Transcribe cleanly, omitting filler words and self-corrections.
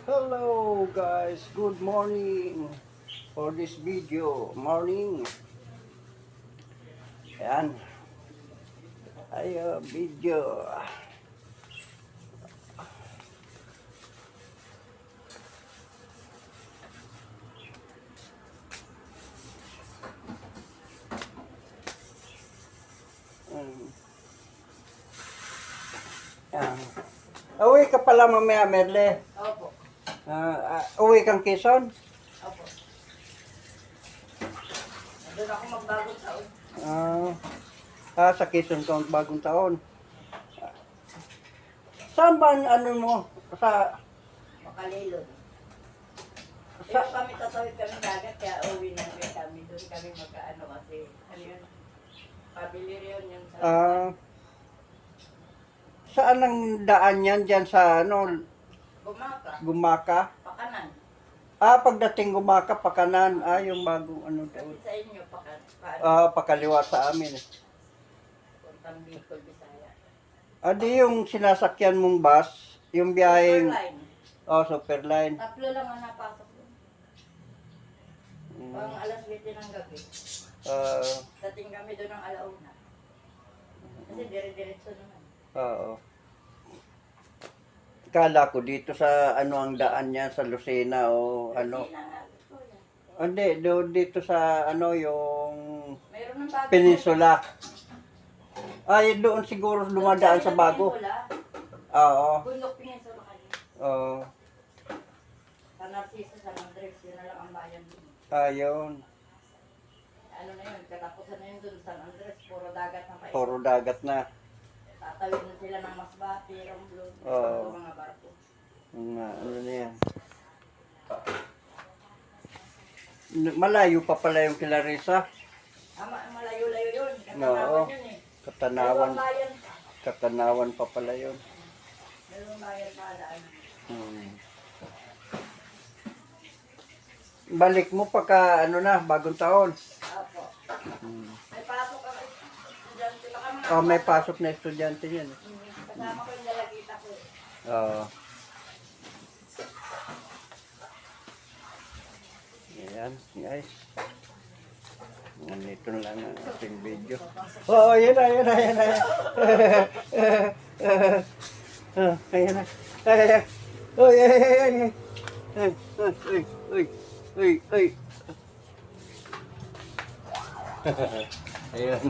Hello guys, good morning for this video. Morning. Ayan, video. Ayan. Uwi ka pala mamaya, Merle. Opo. Uwi kang Quezon? Opo. Doon ako magbagong taon. Sa Quezon ka bagong taon. Saan ba ano mo? Makalilon. Pero kami tatawid kami dagat kaya uwi na kami. Doon kami magkaano kasi ano yun? Pabili rin yun sa... Saan ang daan yan? Diyan sa ano? Gumaka. Gumaka? Pakanan. Pagdating Gumaka, Pakanan. Yung bagong ano Kasi doon. sa inyo, paano? Pakaliwa sa amin. Puntang Bicol, Bisaya. Di yung sinasakyan mong bus, yung biyaheng... Superline. Superline. Tatlo lang ang napasok doon. Pang alas 7 ng gabi. Dating kami doon ng alauna. Kasi dire-diretso naman. Oo. Kala ko dito sa ano ang daan niya sa Lucena o ano. Hindi, dito sa ano yung Mayroon ng bago. Peninsula. Doon siguro dumadaan sa bago. Oo. Bundok Peninsula kayo. Oo. Sa Narciso, San Andres, yun na lang ang bayan doon. Ayun. Ano na yun, katapusan na yun doon, San Andres, puro dagat na kayo. Puro dagat na. Tatawid na sila ng Masbate, Romblon, mga barko. Ano na yan. Malayo pa pala yung Clarissa. Malayo-layo yun. Oo. Katanawan yun eh. Katanawan. Dalawang bayan. Katanawan pa pala yun. Dalawang bayan pa daan. Balik mo pagka ano na, bagong taon. Opo. May pasok ang estudyante. Baka mga May pasok na estudyante yan. kasama ko yung dalagita ko. Oo. Ayan, guys. Ganito lang ang ating video. Yan na, yan na, yan na. Ayan na. Ayan. Uy, ay, ay, ay, ay. Uy, uy, uy. Ayan.